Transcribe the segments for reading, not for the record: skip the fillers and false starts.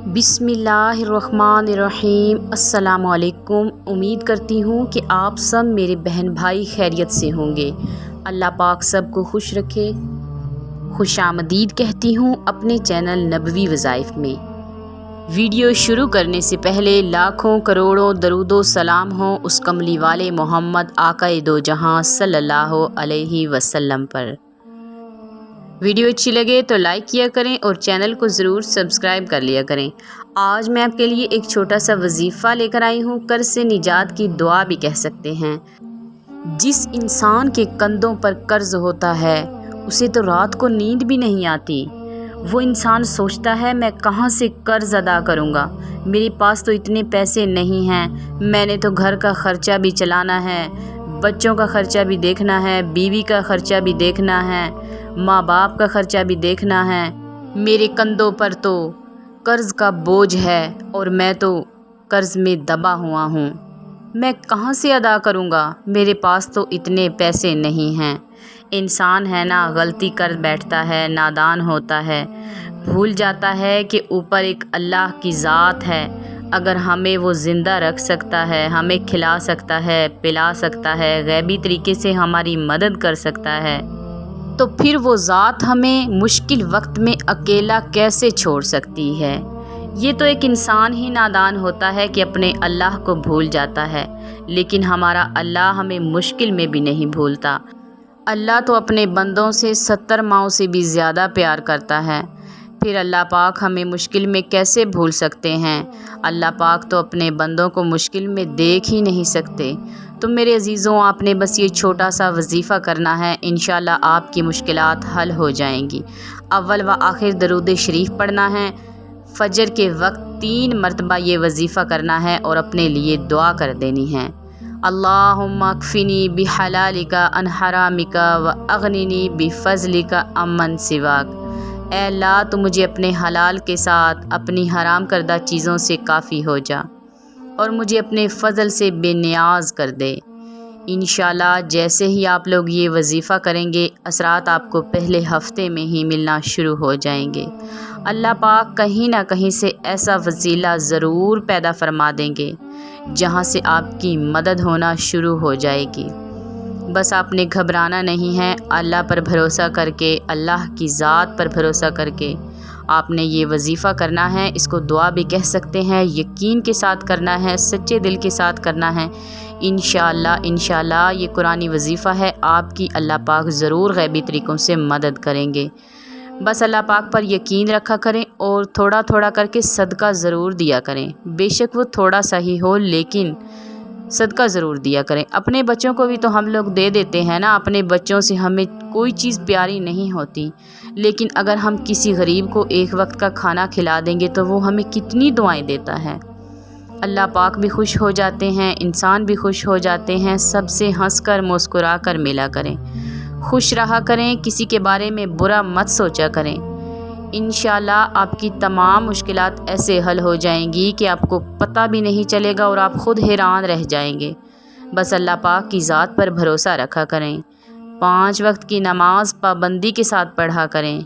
बिस्मिल्लाहिर्रहमानिर्रहीम। अस्सलामु अलैकुम। उम्मीद करती हूँ कि आप सब मेरे बहन भाई खैरियत से होंगे। अल्लाह पाक सबको खुश रखे। खुशामदीद कहती हूँ अपने चैनल नबवी वज़ाइफ में। वीडियो शुरू करने से पहले लाखों करोड़ों दरूदो सलाम हो उस कमली वाले मोहम्मद आकाए दो जहां सल्लल्लाहु अलैहि वसल्लम पर। वीडियो अच्छी लगे तो लाइक किया करें और चैनल को ज़रूर सब्सक्राइब कर लिया करें। आज मैं आपके लिए एक छोटा सा वजीफ़ा लेकर आई हूँ, कर्ज से निजात की दुआ भी कह सकते हैं। जिस इंसान के कंधों पर कर्ज होता है उसे तो रात को नींद भी नहीं आती। वो इंसान सोचता है मैं कहाँ से कर्ज अदा करूँगा, मेरे पास तो इतने पैसे नहीं हैं, मैंने तो घर का ख़र्चा भी चलाना है, बच्चों का ख़र्चा भी देखना है, बीवी का ख़र्चा भी देखना है, माँ बाप का ख़र्चा भी देखना है। मेरे कंधों पर तो कर्ज़ का बोझ है और मैं तो कर्ज़ में दबा हुआ हूँ। मैं कहाँ से अदा करूँगा, मेरे पास तो इतने पैसे नहीं हैं। इंसान है ना, गलती कर बैठता है, नादान होता है, भूल जाता है कि ऊपर एक अल्लाह की ज़ात है। अगर हमें वो ज़िंदा रख सकता है, हमें खिला सकता है, पिला सकता है, गैबी तरीके से हमारी मदद कर सकता है, तो फिर वो ज़ात हमें मुश्किल वक्त में अकेला कैसे छोड़ सकती है। ये तो एक इंसान ही नादान होता है कि अपने अल्लाह को भूल जाता है, लेकिन हमारा अल्लाह हमें मुश्किल में भी नहीं भूलता। अल्लाह तो अपने बंदों से 70 माओं से भी ज़्यादा प्यार करता है, फिर अल्लाह पाक हमें मुश्किल में कैसे भूल सकते हैं। अल्लाह पाक तो अपने बंदों को मुश्किल में देख ही नहीं सकते। तो मेरे अजीज़ों, आपने बस ये छोटा सा वजीफ़ा करना है, इंशाल्लाह आपकी मुश्किलात हल हो जाएंगी। अव्वल व आखिर दरूद शरीफ पढ़ना है, फ़जर के वक्त 3 मरतबा ये वजीफ़ा करना है और अपने लिए दुआ कर देनी है। अल्लाहुम्मा अक्फ़िनी बिहलालिका अन हरामिका व अगनिनी बिफ़ज़लिका अम्मन सिवाक। ऐ अल्लाह, तो मुझे अपने हलाल के साथ अपनी हराम करदा चीज़ों से काफ़ी हो जा और मुझे अपने फ़ज़ल से बेनियाज़ कर दे। इंशाल्लाह जैसे ही आप लोग ये वजीफ़ा करेंगे, असरात आपको पहले हफ्ते में ही मिलना शुरू हो जाएंगे। अल्लाह पाक कहीं ना कहीं से ऐसा वसीला ज़रूर पैदा फरमा देंगे जहाँ से आपकी मदद होना शुरू हो जाएगी। बस आपने घबराना नहीं है, अल्लाह पर भरोसा करके, अल्लाह की ज़ात पर भरोसा करके आपने ये वजीफ़ा करना है। इसको दुआ भी कह सकते हैं, यकीन के साथ करना है, सच्चे दिल के साथ करना है। इंशाल्लाह ये कुरानी वजीफ़ा है, आपकी अल्लाह पाक ज़रूर गैबी तरीक़ों से मदद करेंगे। बस अल्लाह पाक पर यकीन रखा करें और थोड़ा थोड़ा करके सदका ज़रूर दिया करें। बेशक वो थोड़ा सा ही हो, लेकिन सदका ज़रूर दिया करें। अपने बच्चों को भी तो हम लोग दे देते हैं ना, अपने बच्चों से हमें कोई चीज़ प्यारी नहीं होती, लेकिन अगर हम किसी गरीब को एक वक्त का खाना खिला देंगे तो वो हमें कितनी दुआएं देता है। अल्लाह पाक भी खुश हो जाते हैं, इंसान भी खुश हो जाते हैं। सबसे हंसकर मुस्कुरा कर मिला करें, खुश रहा करें, किसी के बारे में बुरा मत सोचा करें। इंशाल्लाह आपकी तमाम मुश्किलात ऐसे हल हो जाएंगी कि आपको पता भी नहीं चलेगा और आप ख़ुद हैरान रह जाएंगे। बस अल्लाह पाक की ज़ात पर भरोसा रखा करें। 5 वक्त की नमाज पाबंदी के साथ पढ़ा करें,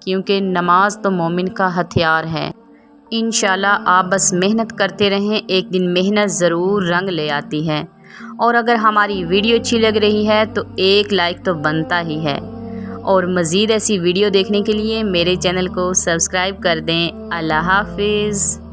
क्योंकि नमाज तो मोमिन का हथियार है। इंशाल्लाह आप बस मेहनत करते रहें, एक दिन मेहनत ज़रूर रंग ले आती है। और अगर हमारी वीडियो अच्छी लग रही है तो एक लाइक तो बनता ही है, और मज़ीद ऐसी वीडियो देखने के लिए मेरे चैनल को सब्सक्राइब कर दें। अल्लाह हाफ़िज़।